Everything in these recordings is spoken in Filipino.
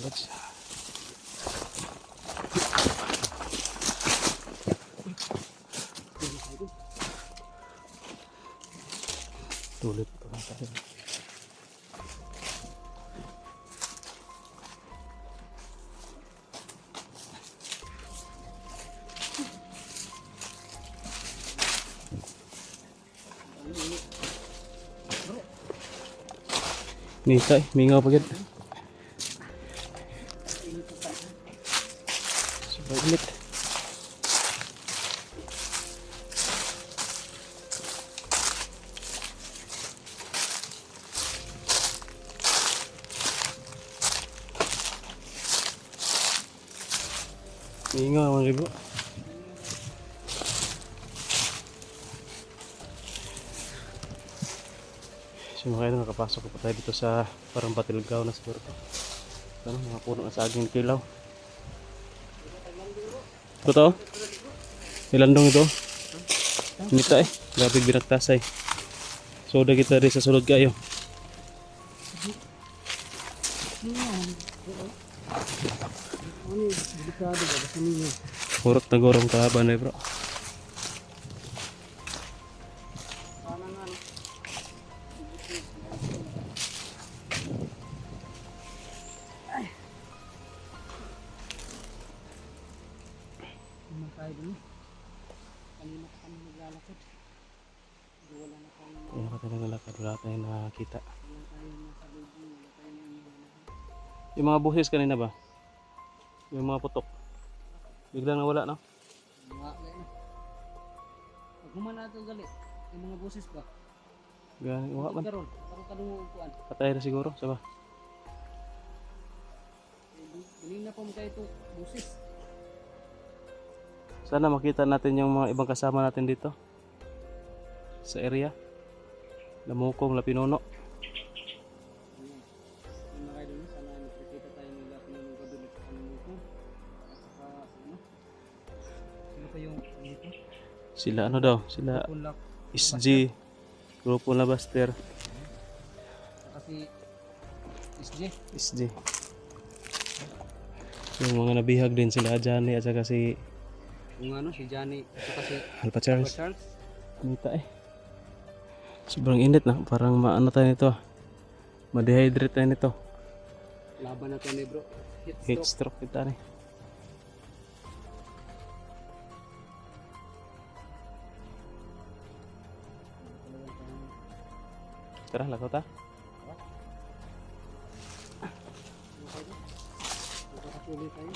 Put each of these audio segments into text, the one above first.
Lods. Tuloy pa lang tayo. Nitay, mingaw pagod. Sabay ulit. Mingaw mga ribo. So mga idol, nakapasok po tayo dito sa parang Batilgaw na siguro to. Ano, mga puno na saging kilaw. Totoo? Nilandong ito? Nita eh. Grabe binagtasay. So udah kita rin sa sulod kayo. Kurot na gorong kahaban eh bro. Kaya ka tayo naglalakad, wala tayong nakakita. Yung mga busis kanina ba? Yung mga putok. Biglang nawala no? Pag humana ito gali, yung mga boses ba? Gani, wala man. Karon, parang kadunguan. Patay na siguro, saba. Kanina pa mo kayo ito boses. Sana makita natin yung mga ibang kasama natin dito. Sa area. Lamukong, Lapinuno. Yung mga kayo sana nakikita tayo nila kung anong gabi sa kanunukong. At saka, ano? Sino pa yung dito? Sila ano daw? Sila Punlak. SG. Grupo Labaster. Saka si SJ. SG. Yung mga nabihag din sila Johnny at saka si Yung ano, si Johnny. At saka si Alpha Charles. Charles. Kumita eh. Sobrang init na. Parang maano tayo nito ah. Ma-dehydrate tayo nito. Laban na tayo ni bro. Heat stroke kita rin. Tara, lakaw ta. Nakatuloy tayo.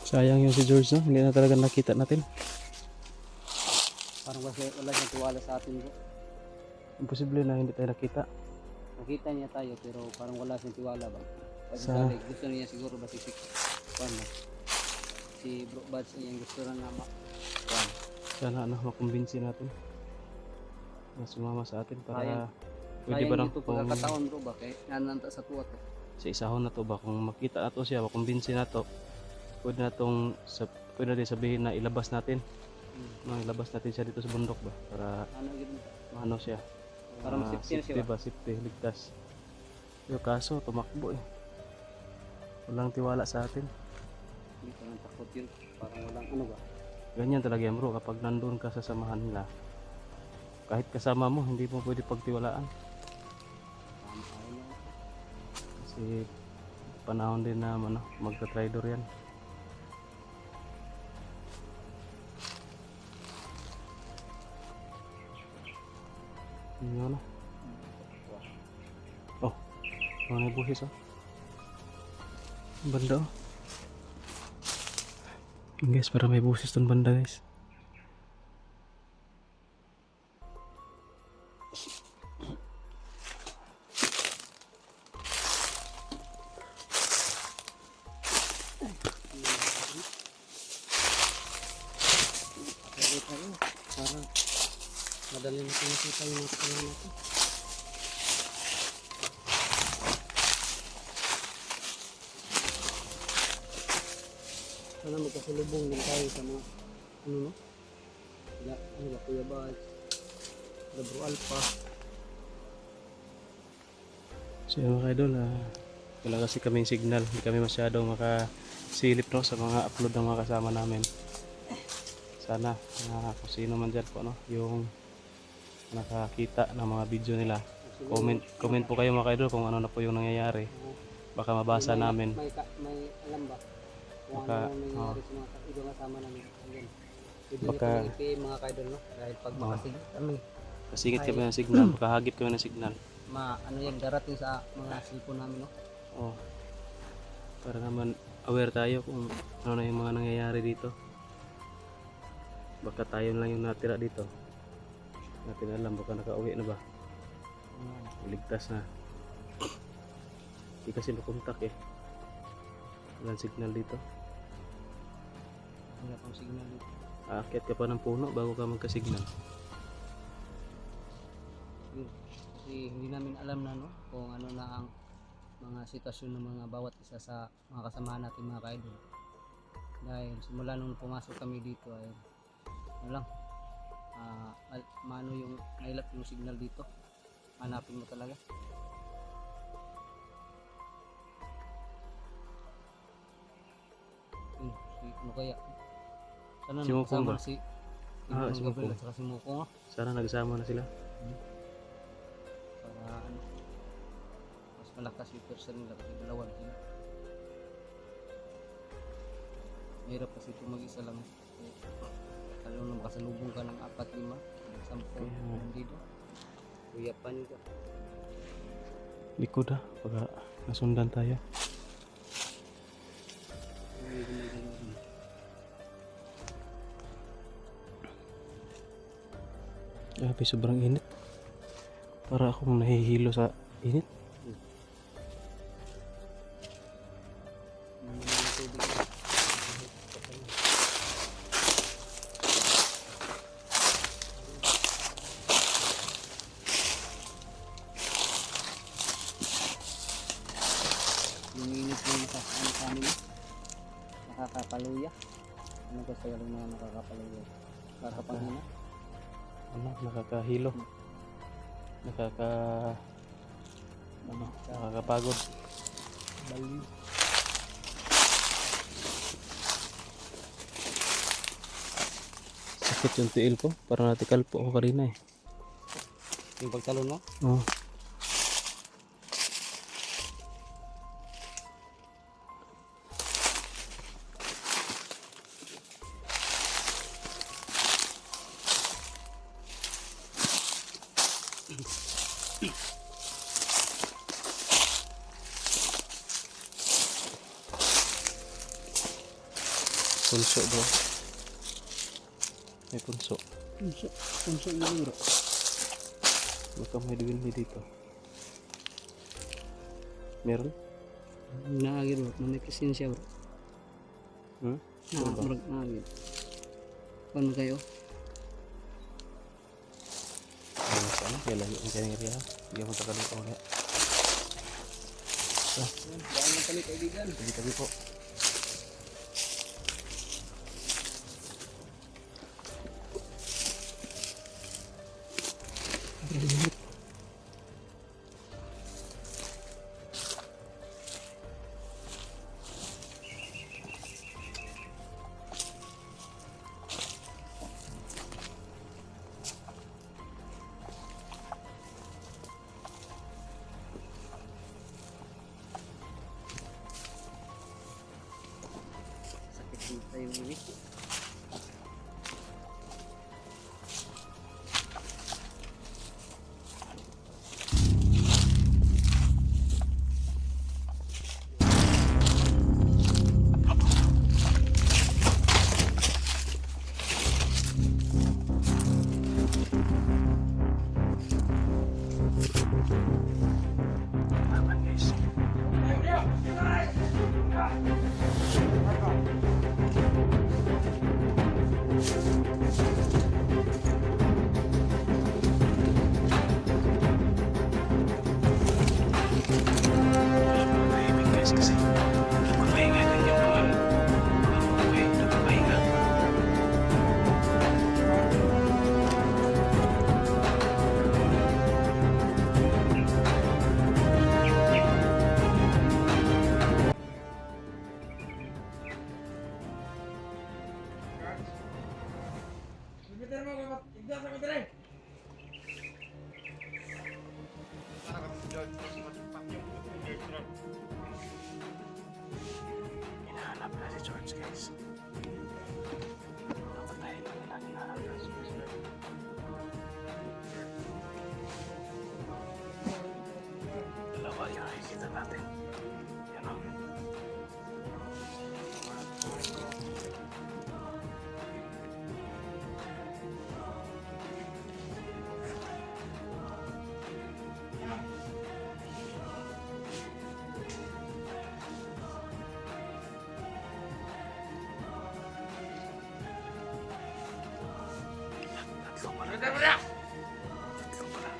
Sayang yung si George no? Hindi na talaga nakita natin. Parang wala siyang tiwala sa atin bro. Imposible na hindi tayo nakita. Nakita niya tayo pero parang wala siyang tiwala ba? Pag Sa- gusto niya siguro ba si si Bro Bads yung gusto na nga Sana ano, makumbinsi natin. Na sumama sa atin para Sayang. pwede ba sayang lang ito kung pagkakataon bro ba kay nananta sa tuwa to. sa isahon na to ba kung makita na to siya, makumbinsi na to. Pwede natin sabihin na ilabas natin. No, ilabas natin siya dito sa bundok ba para Ano gid ano siya. para masipti na siya ba? ba? Safety, ligtas. Yung kaso, tumakbo eh. Walang tiwala sa atin. Hindi ko nang takot yun. Parang walang ano ba? Ganyan talaga yan bro, kapag nandun ka sa samahan nila, kahit kasama mo, hindi mo pwede pagtiwalaan. Tama tayo na. Kasi panahon din na ano, magka-tridor yan. Yun na. Oh, mga buhis oh. Banda oh. Guys, para may busis ton banda guys. madali natin nakita yung mga kasalanan natin. Sana magkasalubong din tayo sa mga ano no? Ano ba, Kuya Bas, Bro Alpha. So yun mga idol, wala kasi kaming signal, hindi kami masyadong makasilip no, sa mga upload ng mga kasama namin. Sana kung sino man dyan po no, yung nakakita ng mga video nila, comment po kayo mga idol kung ano na po yung nangyayari, baka mabasa namin. May alam ba kung Baka, ano nangyayari sa mga ibang kasama namin. Ayan. Pwede Baka, nyo kami i-PM mga kaidol no, dahil pag makasingit kami, kasingit kami ng signal, baka hagip kami ng signal. ano yan, darating sa mga cellphone namin no. Oh, para naman aware tayo kung ano na yung mga nangyayari dito. Baka tayo lang yung natira dito, natin alam, baka nakauwi na ba, ligtas na. Hindi kasi makontak eh, walang signal dito. Wala pang signal dito. Aakyat ka pa ng puno bago ka magka-signal. Yun. Kasi hindi namin alam na no, kung ano na ang mga sitwasyon ng mga bawat isa sa mga kasamahan natin mga kaidol. Dahil simula nung pumasok kami dito ay ano lang, mano yung nailap yung signal dito, hanapin mo talaga. Yun, ano kaya? Sana Si Mukong ba? si Si si Mukong. Gabriel at saka si Mukong no? Sana nagsama na sila. Para ano, mas malakas yung person nila kasi dalawa na sila. Mahirap kasi ito mag-isa lang. Lalo na makasalubong ka ng 4, 5, 10 nandito. Uyapan ka. Likod baka nasundan tayo. Grabe, sobrang init. Para akong nahihilo sa init. Luminit yung sa ano kami, nakakapaluya. Ano ba sa galing mga nakakapaluya? Nakakapanghina? Nakakahilo. Nakakapagod. Baliw. Sakit yung tiil ko. Parang natikal po ako kanina eh. Yung pagtalon mo? Oh. Punso bro. May punso. Punso yung bro. Baka may duwin dito. Meron? Naagir bro, namikisin siya bro. Naagir. Paano kayo? Sana, kaya layo ang kaya nga. Hindi mo takalito ulit. Daan lang kami kaibigan. Tabi-tabi po. Sakit din tayo ini. Hinahanap na si George, guys. Napatayin na nila. Hinahanap na si George. Dalawa yung nakikita natin. Yan o. Tatlo pala. Tatlo pala.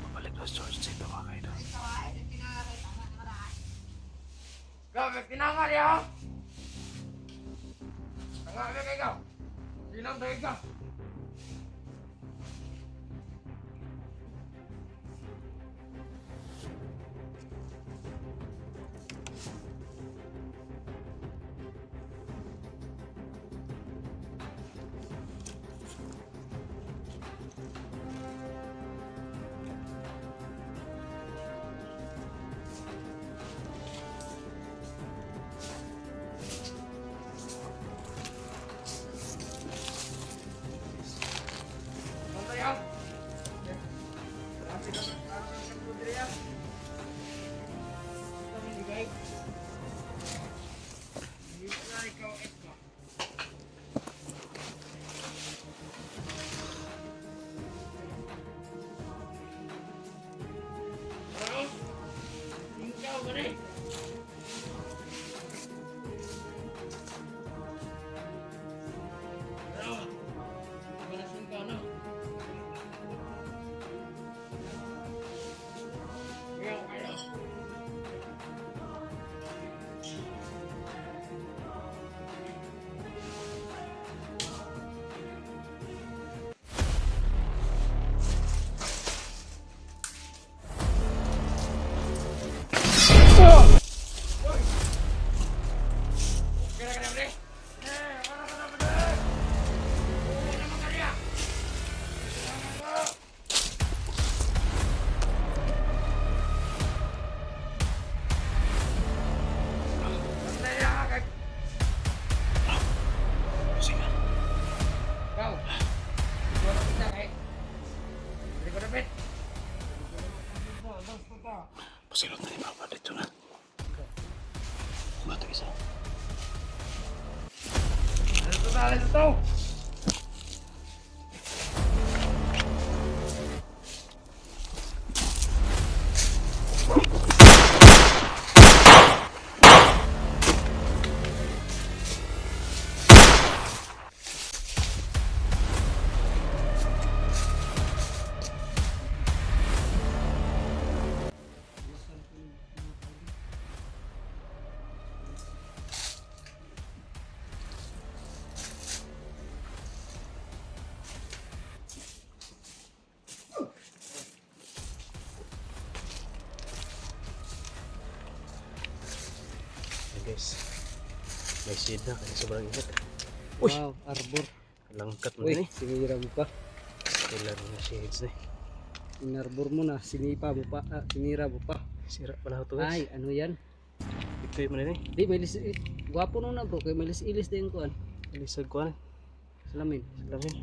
Babalik na si George dito mga kaidol. Kau tinangan dia. Tengah dia kau. Silang tak kau. Sayang. Nanti dah akan putri ya. Kami bigay. Bisa ikaw ito. Ano? Ikaw ba rin? Ano? Balasin ka na. Ikaw kayo. Kira kira bre. Mana kena bre? Oh, nama karya. Saya agak Sige. kau. Dua kita kayak. Jadi kau dapat. Pasilot na yung mga dito na. Bato isa. Alas itu. Guys, may shade na kasi sobrang init. Uy! Wow, arbor. Langkat mo Uy, din eh. sinira mo pa. Kailan na shades na eh. Inarbor mo na, sinipa mo pa, sinira mo pa. Sira pala ito guys. Ay, ano yan? Ito mo din eh. Di, may lis... Gwapo nung na bro, kaya may lis-ilis din ko. Alisag ko Salamin. Salamin.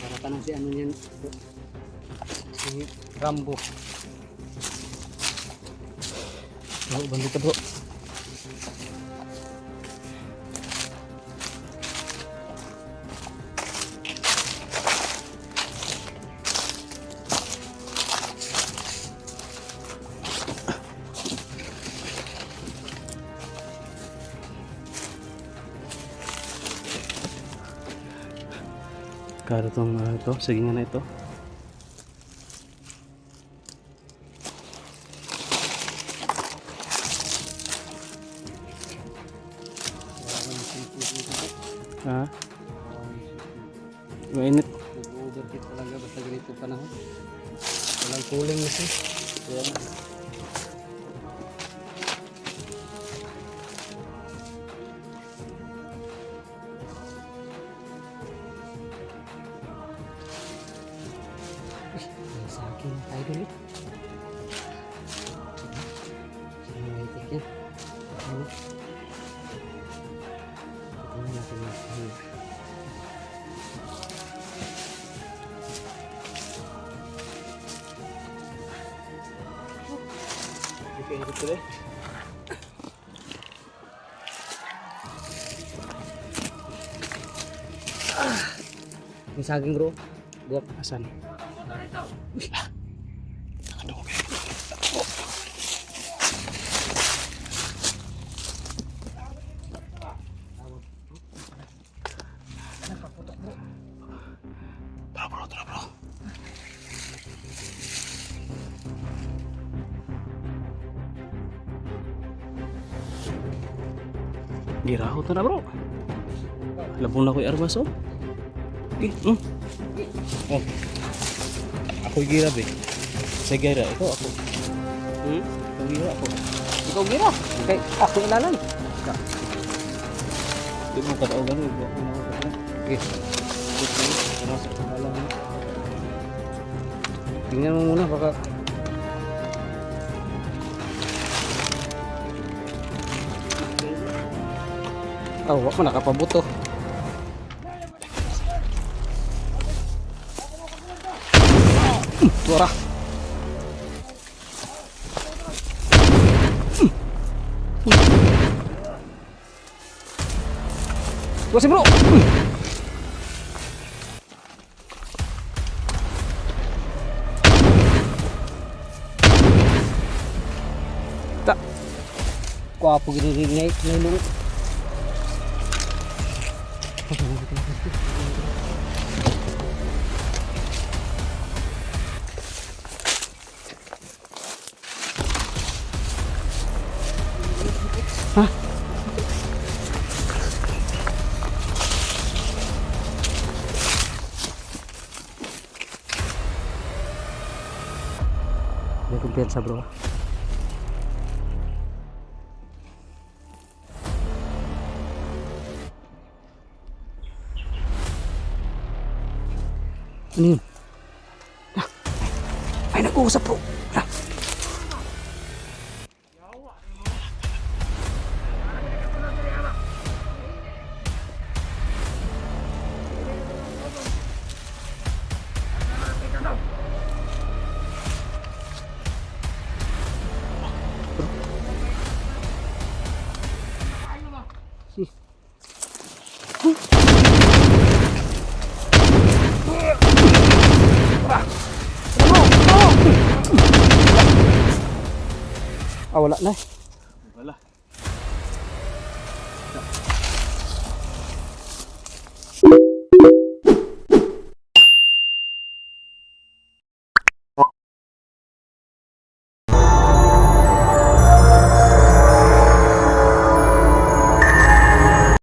Para pa si ano yan bro. Si Rambo. Oh, bandito bro. Karo tong ito, sige nga na ito. Ha? Mainit. Nag-overheat talaga basta ganito panahon. Walang cooling na siya. Kaya na. Ay, sa akin tayo dulu. Ay, tikya. Ano? Ito natin natin. Okay, dito rin. May saging bro. Buwak. Asan? Tara bro, tara bro. Girahot na bro. Labong na ko yung armas oh. Oh. Ako'y girab eh. Sa gira, ikaw ako. Ikaw gira ako. Ikaw gira. Okay, ako ilalan. Di mo katao gano'n. Okay. Ano sa kapalang. Tingnan mo muna baka wak man nakapabuto. Suara. Tuasin bro. Tak. Kuapo gini naik nilung. Hah? May kumpiyansa bro. Ano yun? Ay, nag-uusap bro. Wala na.